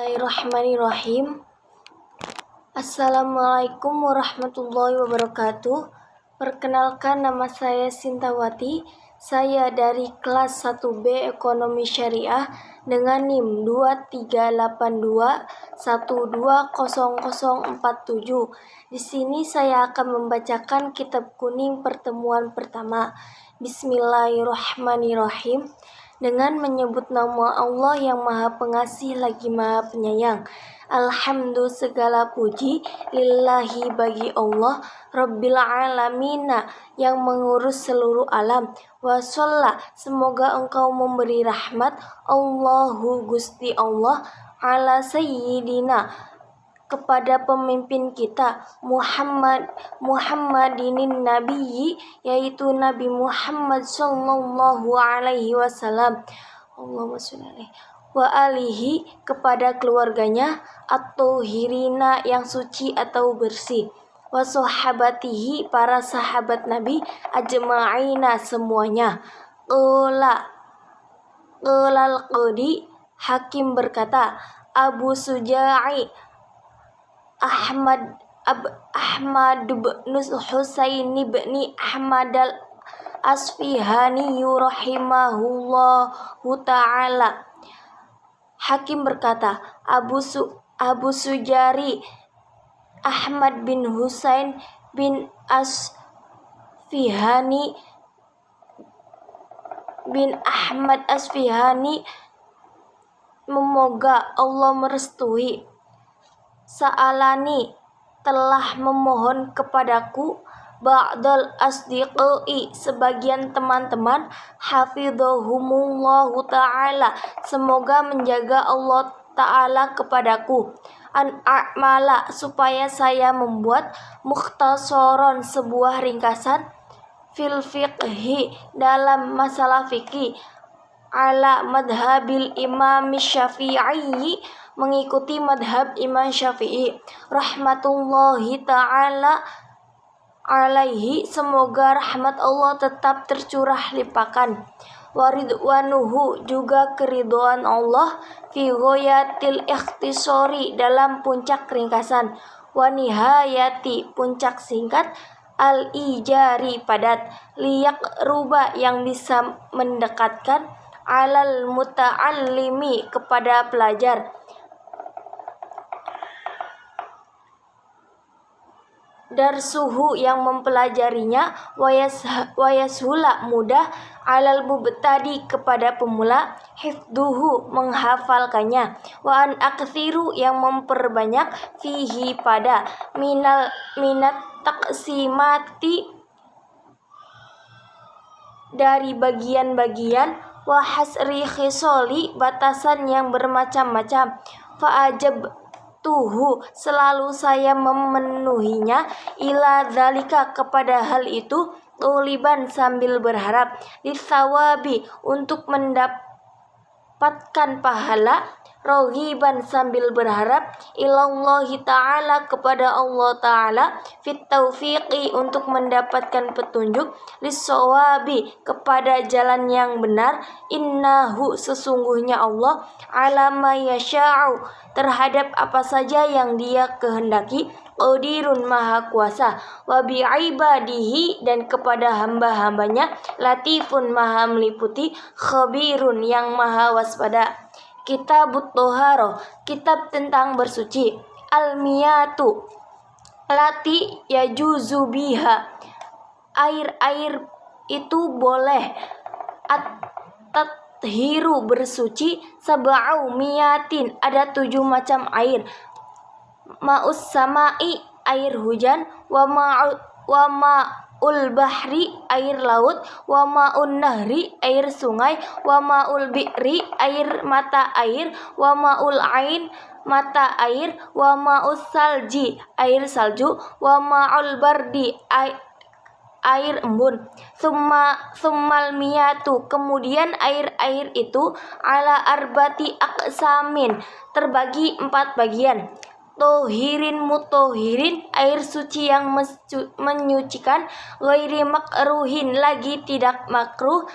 Bismillahirrahmanirrahim. Assalamualaikum warahmatullahi wabarakatuh. Perkenalkan, nama saya Sintawati. Saya dari kelas 1B Ekonomi Syariah dengan NIM 2382120047. Di sini saya akan membacakan kitab kuning pertemuan pertama. Bismillahirrahmanirrahim. Dengan menyebut nama Allah yang Maha Pengasih lagi Maha Penyayang. Alhamdulillah, segala puji lillahi bagi Allah Rabbil Alamina yang mengurus seluruh alam. Wassallah, semoga engkau memberi rahmat Allahu Gusti Allah ala sayyidina kepada pemimpin kita Muhammadinin Nabiyyi, yaitu Nabi Muhammad sallallahu alaihi wasallam, Allahumma sholli alaihi wa alihi, kepada keluarganya at-thahirina yang suci atau bersih, wa sahabatihi, para sahabat Nabi, ajma'ina semuanya. Qolal qadi, hakim berkata, Abu Suja'i Ahmad bin Husain bin Ahmad al-Asfihani rahimahullahu ta'ala. Hakim berkata, Abu Sujari Ahmad bin Husain bin Asfihani bin Ahmad Asfihani memoga Allah merestui, Sa'alani, telah memohon kepadaku, ba'dal asdiqai, sebagian teman-teman, hafidhahumullahu ta'ala, semoga menjaga Allah ta'ala kepadaku, an a'mala, supaya saya membuat mukhtasaran, sebuah ringkasan, fil fiqhi, dalam masalah fikih, ala madhabil imam syafi'i, mengikuti madhab Imam Syafi'i rahmatullahi ta'ala alaihi, semoga rahmat Allah tetap tercurah limpahkan, waridwanuhu, juga keridhaan Allah, fi ghayatil ikhtisari, dalam puncak ringkasan, wa nihayati, puncak singkat, al-ijari, padat, liyak ruba, yang bisa mendekatkan, alal muta'allimi, kepada pelajar, darsuhu, yang mempelajarinya, wayashula, mudah, alal mubtadi, kepada pemula, hifduhu, menghafalkannya, wa an aktsiru, yang memperbanyak, fihi, pada, minat taqsimati, dari bagian-bagian, wa hasri khisali, batasan yang bermacam-macam, tuhu, selalu saya memenuhinya, ila dzalika, kepada hal itu, tuliban, sambil berharap, ditsawabi, untuk mendapatkan pahala, raghiban, sambil berharap, ilallahi ta'ala, kepada Allah ta'ala, fit taufiqi, untuk mendapatkan petunjuk, lissawabi, kepada jalan yang benar, innahu, sesungguhnya Allah, ala ma yasha'u, terhadap apa saja yang Dia kehendaki, qadirun, maha kuasa, wa bi'ibadihi, dan kepada hamba-hambanya, latifun, maha meliputi, khabirun, yang maha waspada. Kitabut Toharoh, kitab tentang bersuci. Al-miyatu, lati yajuzu biha, air-air itu boleh, at-tathiru, bersuci, sab'au miyatin, ada 7 macam air, ma'us samai, air hujan, wa ma'ul bahri, air laut, wa ma'un nahri, air sungai, wa ma'ul bi'ri, air mata air, wa ma'ul ain, mata air, wa ma'us salji, air salju, wa ma'ul bardi, air embun. Summal miyatu, kemudian air-air itu, ala arbati aqsamin, terbagi 4 bagian. Tohirin mutohirin, air suci yang menyucikan, ghairi makruhin, lagi tidak makruh,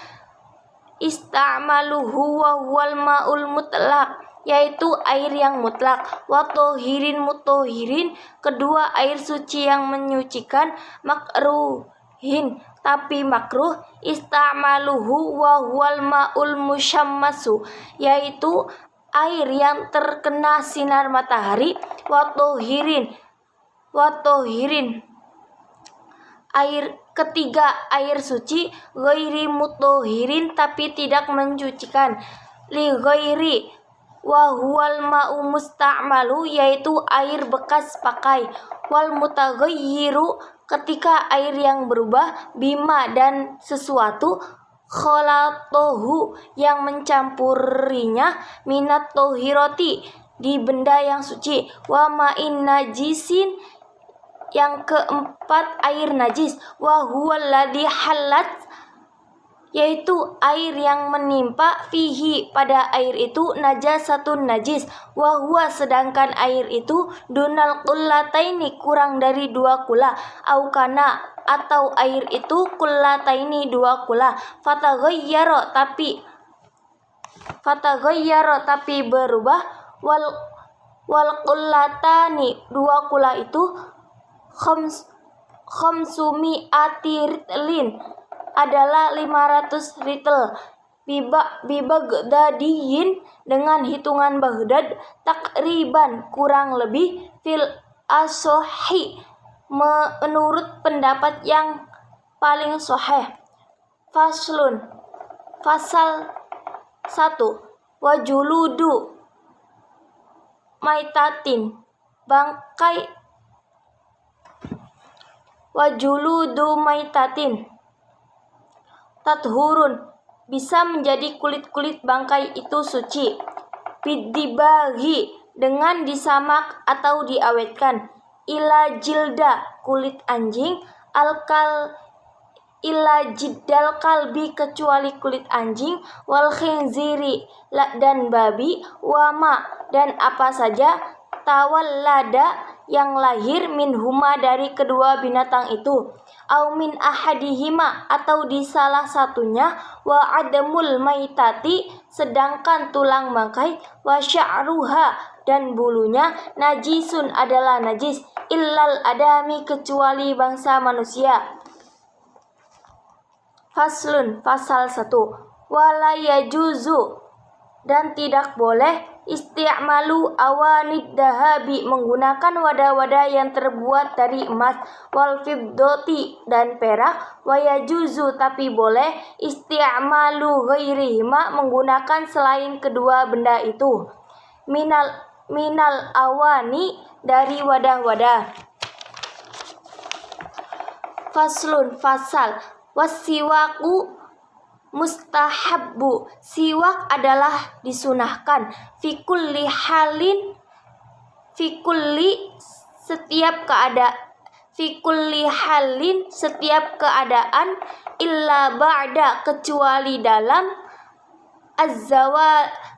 ista'maluhu wa huwal ma'ul mutlaq, yaitu air yang mutlak. Wa tohirin mutohirin, kedua air suci yang menyucikan. Makruhin, tapi makruh. Istamaluhu wa huwal ma'ul musyammasu, yaitu air yang terkena sinar matahari. Wa tohirin air ketiga air suci. Ghairi mutohirin, tapi tidak mencucikan. Li ghairi wa huwal ma'u musta'malu, yaitu air bekas pakai. Wal mutaghayyiru, ketika air yang berubah. Bima, dan sesuatu. Khalatohu, yang mencampurinya. Minat tohiroti, di benda yang suci. Wa ma'in najisin, yang keempat air najis. Wa huwal ladzi halat, yaitu air yang menimpa. Fihi, pada air itu. Najasatun, najis. Wa huwa, sedangkan air itu. Dunal qullataini, kurang dari 2 kula. Aukana, atau air itu. Qullataini, 2 kula. Fataghayyara, tapi berubah. Wal qullatani, 2 kula itu. Khamsumi'ati ritlin, adalah 500 ritel. Bibagdadiyin, dengan hitungan Baghdad. Takriban, kurang lebih. Fil asohi, menurut pendapat yang paling sahih. Faslun, fasal 1. Wajuludu maitatin, bangkai. Wajuludu maitatin tathurun, bisa menjadi kulit-kulit bangkai itu suci. Bidibaghi, dengan disamak atau diawetkan. Ila jilda, kulit anjing. Ila jiddal kalbi, kecuali kulit anjing. Wal khinziri, dan babi. Wama, dan apa saja. Tawallada, yang lahir. Minhuma, dari kedua binatang itu. Au min ahadihima, atau di salah satunya. Wa adamul maitati, sedangkan tulang bangkai. Wa sya'ruha, dan bulunya. Najisun, adalah najis. Illal adami, kecuali bangsa manusia. Faslun, fasal 1. Wala yajuzu, dan tidak boleh. Isti'malu awanid dahabi, menggunakan wadah-wadah yang terbuat dari emas. Wal fiddoti, dan perak. Wa yajuzu, tapi boleh. Isti'malu ghairihima, menggunakan selain kedua benda itu. Minal awani, dari wadah-wadah. Faslun, fasal. Wasiwaku mustahabbu, siwak adalah disunahkan. Fikulli halin, setiap keadaan. Illa ba'da, kecuali dalam.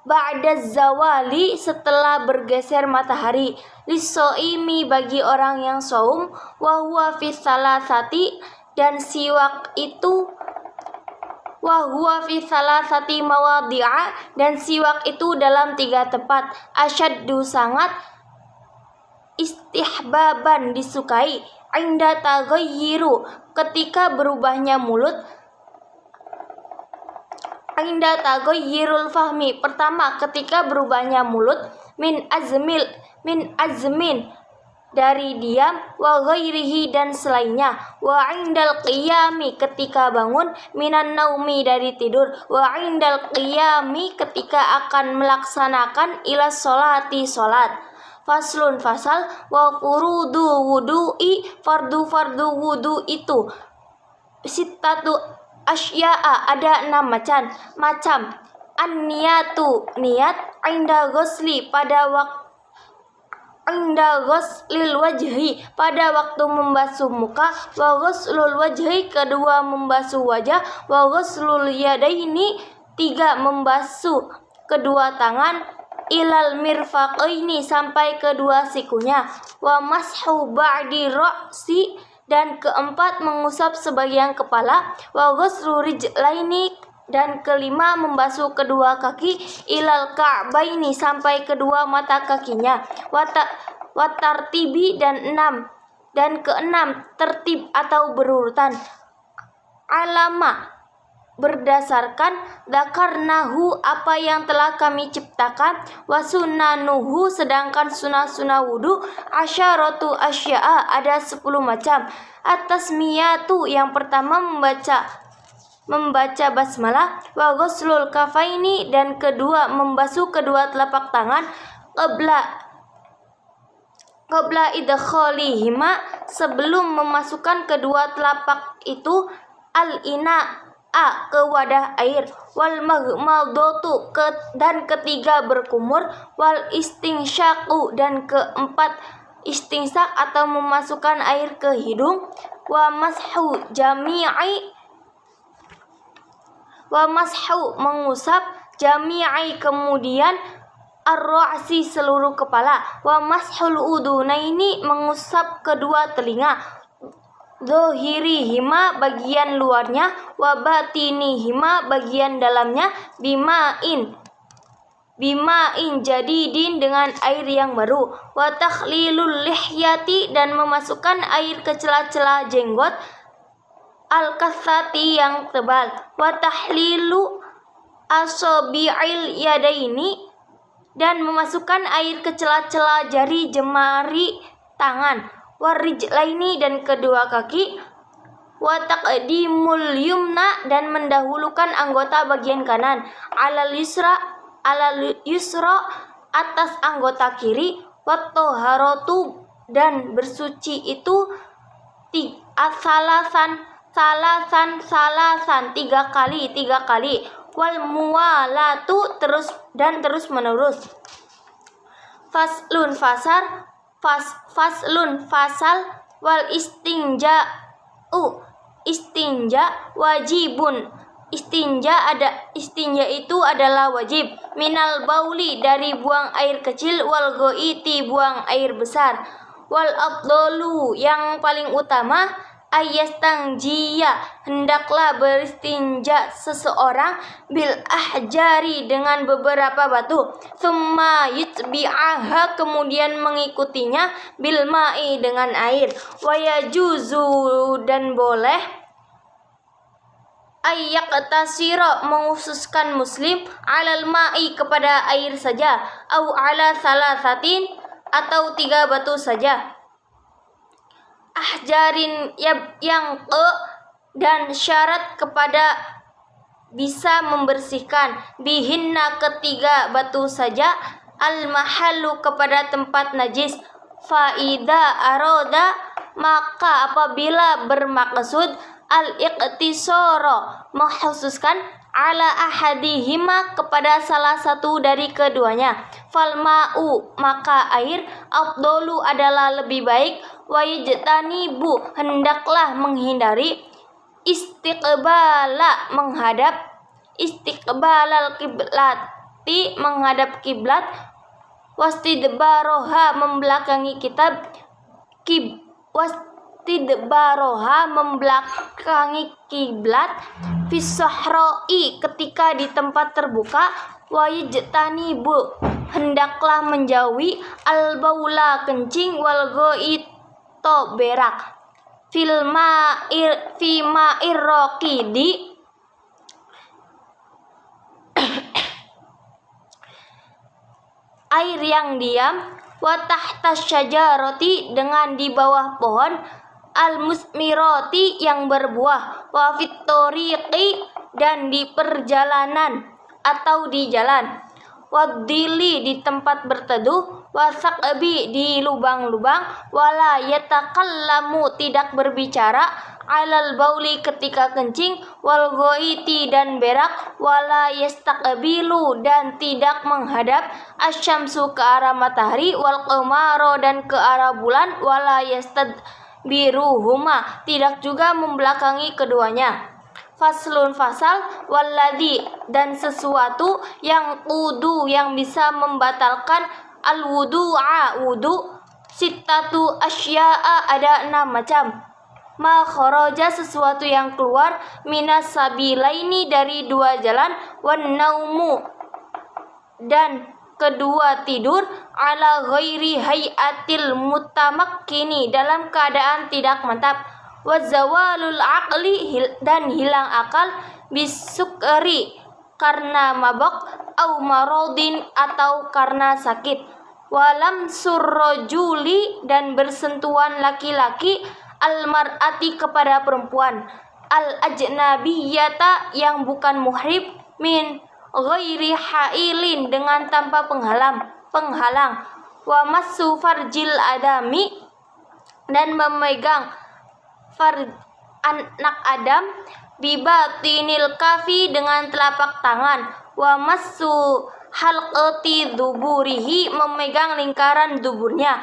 Ba'da zawali, setelah bergeser matahari. Lisoimi, bagi orang yang saum. Wa huwa fi salasati, dan siwak itu. Wa huwa fi salasati mawadhi'a, dan siwak itu dalam 3 tempat. Asyaddu, sangat. Istihbaban, disukai. Inda taghayyiru, ketika berubahnya mulut. Inda taghayyirul fahmi, pertama ketika berubahnya mulut. Min azmin, dari diam. Wa ghairihi, dan selainnya. Wa indal qiyami, ketika bangun. Minan naumi, dari tidur. Wa indal qiyami, ketika akan melaksanakan. Ila sholati, sholat. Faslun, fasal. Wa furudu wudu'i, fardu wudu itu. Sittatu asya'a, ada 6 macam. An-niyatu, niat. Inda ghusli, Inda ghuslil wajhi, pada waktu membasuh muka. Wa ghuslul wajhi, kedua membasuh wajah. Wa ghuslul yadaini, 3 membasuh kedua tangan. Ilal mirfaqaini, sampai kedua sikunya. Wa mashu ba'di ra'si, dan keempat mengusap sebagian kepala. Wa ghuslu rijlaini, Dan kelima, membasuh kedua kaki ilal ka'baini sampai kedua mata kakinya. Watartibi dan keenam, tertib atau berurutan. Alama, berdasarkan dzakarnahu, apa yang telah kami ciptakan, wasunanuhu, sedangkan sunah-sunah wudu, asyaratu asya'a, ada 10 macam. At-tasmiyatu, yang pertama membaca basmalah, wa ghuslul kafaini, dan kedua membasuh kedua telapak tangan, qabla idkhalihima, sebelum memasukkan kedua telapak itu, al-ina, ke wadah air, wal maghmadatu, dan ketiga berkumur, wal istinsyaku, dan keempat istinsak atau memasukkan air ke hidung, wa mashu mengusap, jami'i, kemudian ar-ra'si, seluruh kepala, wa mashul udunaini, mengusap kedua telinga, zahirihima, bagian luarnya, wa batinihima, bagian dalamnya, bima'in jadidin, dengan air yang baru, wa takhlilul lihyati, dan memasukkan air ke celah-celah jenggot, al-kathati, yang tebal, wa tahlilu asabi'il yadaini, dan memasukkan air ke celah-celah jari jemari tangan, warijlaini, dan kedua kaki, wa taqdimul yumna, dan mendahulukan anggota bagian kanan, alal yusra, atas anggota kiri, wa toharatu, dan bersuci itu salasan 3 kali, wal muwalatu, terus menerus. Faslun fasal, wal istinja wajibun, istinja itu adalah wajib, minal bauli, dari buang air kecil, wal goiti, buang air besar, wal afdalu, yang paling utama, ayastangjiya, hendaklah beristinja seseorang, bil ahjari, dengan beberapa batu, thumma yutbi'aha, kemudian mengikutinya, bil ma'i, dengan air, wa yajuzu, dan boleh, ayyaqtasira, menghususkan muslim, alal ma'i, kepada air saja, au ala salasatin, atau 3 batu saja, ahjarin, yang dan syarat kepada bisa membersihkan, bihinna, ketiga batu saja, al-mahallu, kepada tempat najis, faida aroda, maka apabila bermaksud, al-iqtisara, mengkhususkan, ala ahadihima, kepada salah satu dari keduanya, fal ma'u, maka air, afdalu, adalah lebih baik, wa yajtanibu, hendaklah menghindari, istiqbalal kiblati, menghadap kiblat, wastidbaroha, membelakangi kiblat, fissahroi, ketika di tempat terbuka, wa yajtanibu, hendaklah menjauhi, al-baula, kencing, wal goit, berak, fi ma'ir raqidi, air yang diam, wa tahta syajarati, dengan di bawah pohon, al-musmirati, yang berbuah, wa fit tariqi, dan di perjalanan atau di jalan, wadili, di tempat berteduh, wasaqbi, di lubang-lubang, wala yatakallamu, tidak berbicara, alal bauli, ketika kencing, wal goiti, dan berak, wala yastaqbilu, dan tidak menghadap, asyamsu, ke arah matahari, wal qamaro, dan ke arah bulan, wala yastadbiruhuma, tidak juga membelakangi keduanya. Faslun fasal, walladhi, dan sesuatu, yang wudu, yang bisa membatalkan, al-wudu'a, wudu, sittatu asya'a, ada 6 macam. ma kharaja sesuatu yang keluar minas sabilaini dari dua jalan wan naumu dan kedua tidur ala ghairi hayatil mutamakkini dalam keadaan tidak mantap wa zawalul aqli dan hilang akal bisukri karena mabok au maradin atau karena sakit walam surrojuli dan bersentuhan laki-laki almar'ati kepada perempuan al ajnabiyata yang bukan muhrim min ghairi hailin dengan tanpa penghalang wa massu farjil adami dan memegang anak Adam bibatinil kafi dengan telapak tangan wa massu halqati duburihi memegang lingkaran duburnya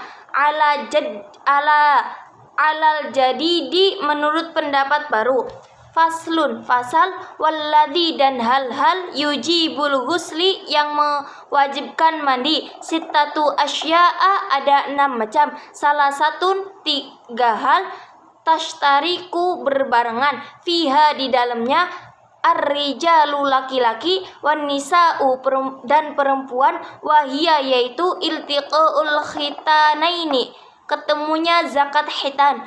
alal jadidi menurut pendapat baru faslun fasal walladhi dan hal-hal yujibul ghusli yang mewajibkan mandi sittatu asya'a ada 6 macam salah satu 3 hal tashtariku berbarengan fiha di dalamnya ar-rijalu laki-laki wan nisa'u dan perempuan wahia yaitu iltiqaul khitanaini ketemunya zakat khitan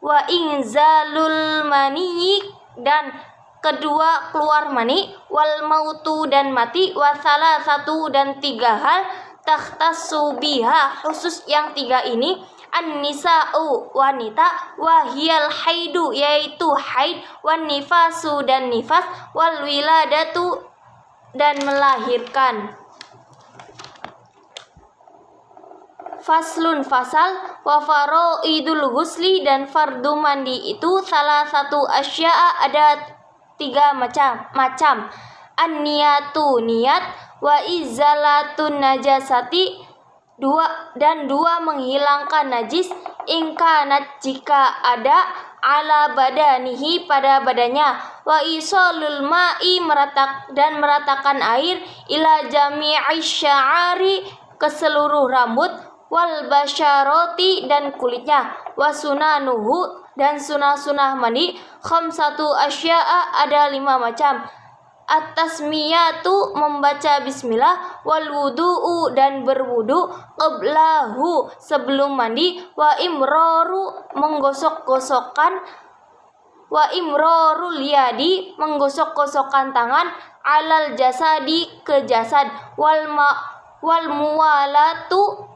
wa inzalul mani dan kedua keluar mani wal mautu dan mati wa salah satu dan 3 hal takhtassu biha khusus yang 3 ini an-nisa'u wanita wahiyal haidu yaitu haid wan nifasu dan nifas wal wiladatu dan melahirkan. Faslun fasal wa faraidul ghusli dan fardu mandi itu salah satu asya'a ada 3 macam an-niyatu niat wa izalatun najasati dua menghilangkan najis ingkanat jika ada ala badanihi pada badannya wa isalul ma'i meratakan air ila jami'i sya'ari ke seluruh rambut wal basyarati dan kulitnya wa sunanuhu dan sunah-sunah mandi khamsatu asya'a ada 5 macam at-tasmiyatu membaca bismillah wal wudu'u dan berwudu qablahu sebelum mandi wa imraru menggosok-gosokkan wa imrarul yadi menggosok-gosokkan tangan alal jasadi ke jasad wal muwalatu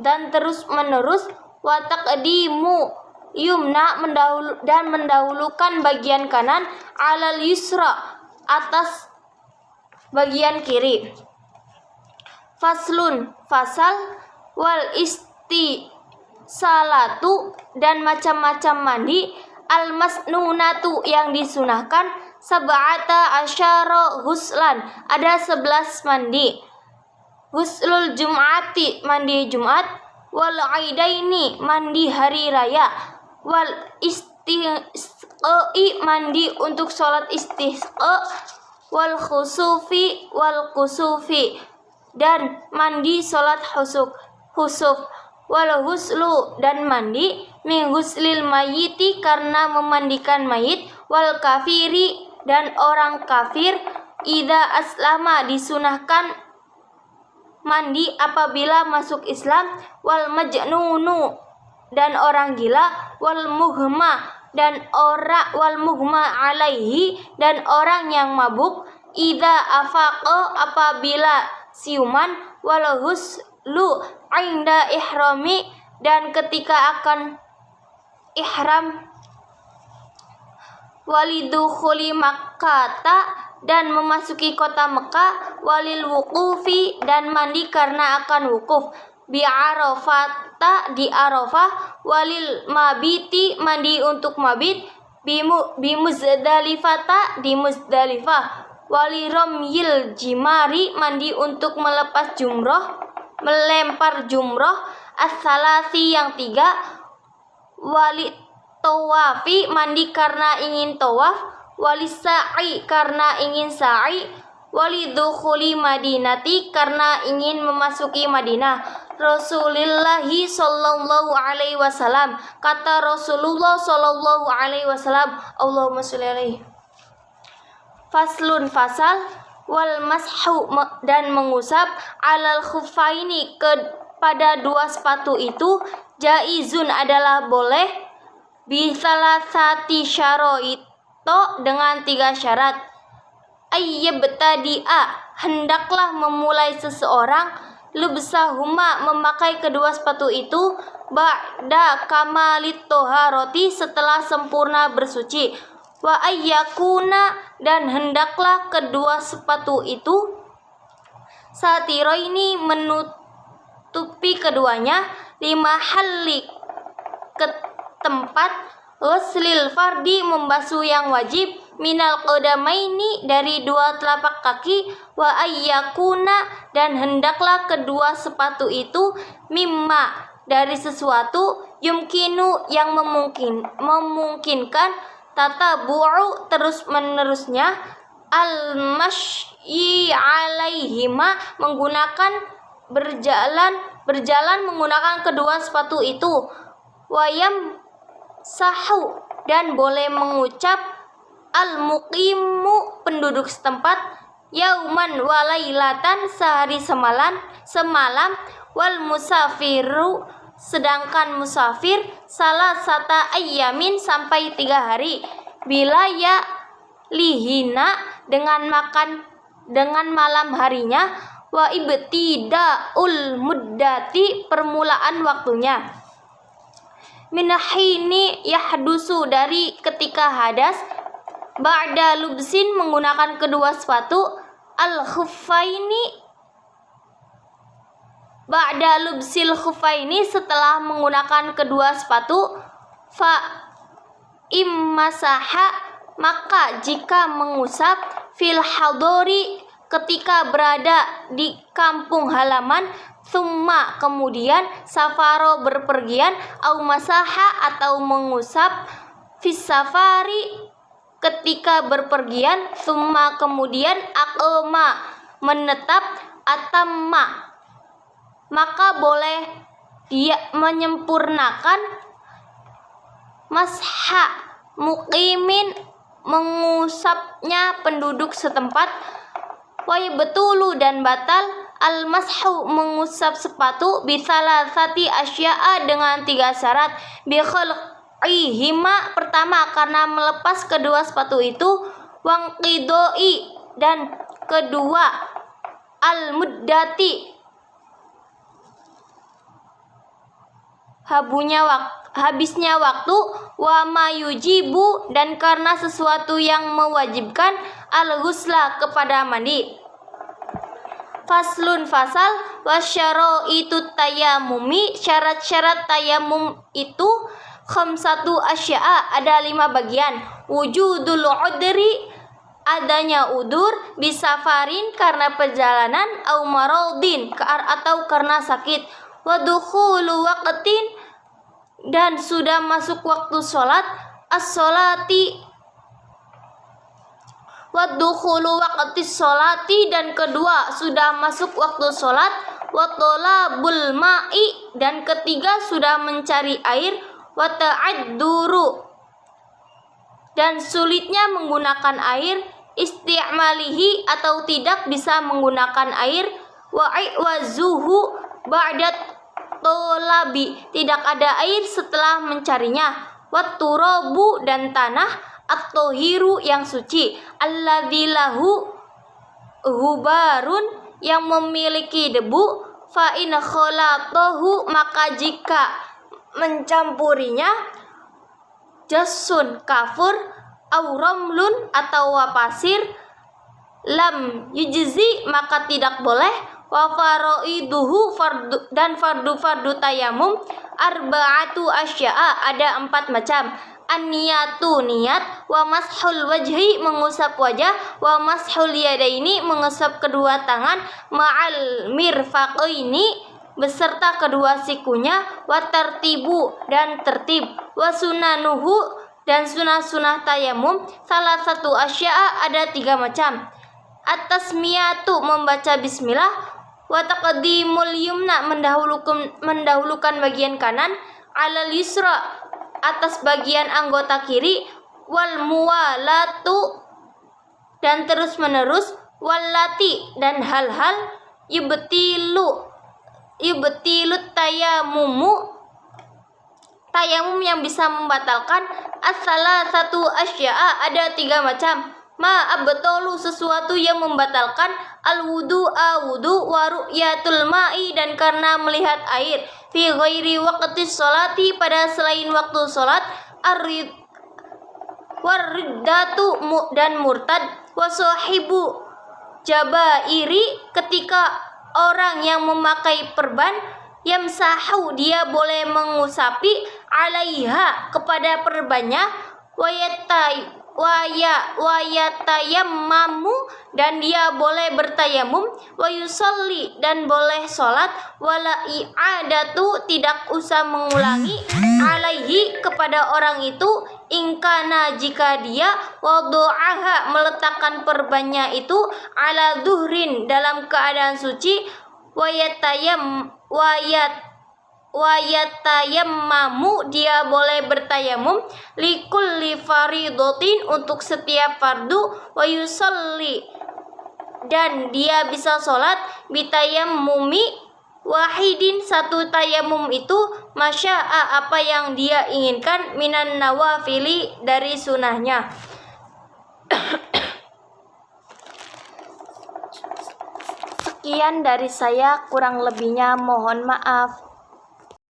dan terus menerus wa taqdimu yumna mendahulukan bagian kanan alal yusra atas bagian kiri. Faslun fasal wal istisalatu dan macam-macam mandi al masnunatu yang disunahkan sab'ata asyara huslan ada 11 mandi huslul jum'ati mandi Jumat wal aidaini mandi hari raya wal istisqai mandi untuk sholat istisqa wal kusufi dan mandi sholat khusuf wal huslu dan mandi min huslil mayiti karena memandikan mayit wal kafiri dan orang kafir idza aslama disunahkan mandi apabila masuk Islam wal majnunu dan orang gila wal mughma alaihi dan orang yang mabuk idza afaqa apabila siuman wal huslu inda ihrami dan ketika akan ihram walidukhuli makkata dan memasuki kota Mekah walil wuqufi dan mandi karena akan wukuf bi Arafata di Arafah walil mabiti mandi untuk mabit bi Muzdalifata di Muzdalifah waliramyil jimari mandi untuk melempar jumroh as-salasi yang 3 wali tawafi mandi karena ingin tawaf wali sa'i karena ingin sa'i wali dukhuli madinati karena ingin memasuki Madinah Rasulillahi sallallahu alaihi wasallam. Kata Rasulullah sallallahu alaihi wasallam. Allahumma sholli alaihi. Faslun fasal wal mashu dan mengusap alal khuffaini pada dua sepatu itu jaizun adalah boleh bisalasati syaraito dengan 3 syarat. Ayyabtadi'a hendaklah memulai seseorang lubsahuma memakai kedua sepatu itu ba'da kamalit toharoti setelah sempurna bersuci. Wa ayyakuna dan hendaklah kedua sepatu itu satiroini menutupi keduanya lima halli ke tempat ghuslil fardi membasuh yang wajib minal qadamaini dari 2 telapak kaki. Wa ayyakuna dan hendaklah kedua sepatu itu mimma dari sesuatu yumkinu yang memungkinkan tatabu'u terus menerusnya al-masyi alaihima menggunakan berjalan menggunakan kedua sepatu itu. Wayam sahu dan boleh mengucap al-muqimu penduduk setempat yauman walailatan sehari semalam wal musafiru sedangkan musafir salah sata ayyamin sampai 3 hari bila ya lihina dengan malam harinya wa ibtidaul muddati permulaan waktunya minahini yahdusu dari ketika hadas ba'da lubsin menggunakan kedua sepatu al-khuffaini ba'da lubsil khuffaini setelah menggunakan kedua sepatu fa immasaha maka jika mengusap fil hadori ketika berada di kampung halaman summa kemudian safaro berpergian au masaha atau mengusap fis safari ketika berpergian summa kemudian aqama menetap atamma maka boleh dia menyempurnakan masha muqimin mengusapnya penduduk setempat. Wa betulu dan batal al mashu mengusap sepatu bisalasati asya'a dengan 3 syarat bi khalqihima pertama karena melepas kedua sepatu itu wangqidoi dan kedua al muddati habisnya waktu wa mayujibu dan karena sesuatu yang mewajibkan al-ghusla kepada mandi. Faslun fasal wasyaraitu tayamumi syarat-syarat tayamum itu khamsatu asya'a ada 5 bagian. Wujudul udri adanya udur bisafarin karena perjalanan au maradin atau karena sakit. Wa dukhulu waqtin dan sudah masuk waktu sholat as-sholati wa dukhulu waqti sholati dan kedua sudah masuk waktu sholat wa talabul ma'i dan ketiga sudah mencari air wa ta'adduru dan sulitnya menggunakan air isti'malihi atau tidak bisa menggunakan air wa iwazuhu ba'dat tolabi tidak ada air setelah mencarinya watturabu dan tanah at-tohiru yang suci alladzi lahu hubarun yang memiliki debu fa in khalatahu maka jika mencampurinya jasun kafur au ramlun atau pasir lam yujzi maka tidak boleh wa faraiduhu fardu dan fardu tayamum arba'atu asya'a ada 4 macam an-niyatu niat wa mashul wajhi mengusap wajah wa mashul yadaini mengusap kedua tangan ma'al mirfaqaini beserta kedua sikunya wa tartibu dan tertib wa sunanuhu dan sunah-sunah tayamum salah satu asya'a ada 3 macam at-tasmiyatu membaca bismillah Wa taqdimul yumna mendahulukan bagian kanan, alal yusra atas bagian anggota kiri, wal muwalatu dan terus menerus, wallati dan hal-hal, yubtilut tayamum yang bisa membatalkan. As-salasatu asya'a, ada 3 macam. Ma abtolu, sesuatu yang membatalkan. Al-wudu'a, wudu, wa ru'yatul ma'i, dan karena melihat air. Fi ghairi waqtis sholati, pada selain waktu sholat. Wariddatu, dan murtad. Wa sahibu jabairi, ketika orang yang memakai perban. Yamsahu, dia boleh mengusapi. Alaiha, kepada perbannya. Wayatayammamu, dan dia boleh bertayamum. Wayusolli, dan boleh sholat. Wala i'adatu, tidak usah mengulangi. Alaihi, kepada orang itu. Ingkana, jika dia wadu'aha, meletakkan perbannya itu. Ala duhrin, dalam keadaan suci. Wayatayammamu, dia boleh bertayamum. Likulli faridotin, untuk setiap fardu. Wayusolli, dan dia bisa sholat. Bitayammumi wahidin, satu tayamum itu. Masya'a, apa yang dia inginkan. Minan nawafili, dari sunahnya. Sekian dari saya, kurang lebihnya mohon maaf.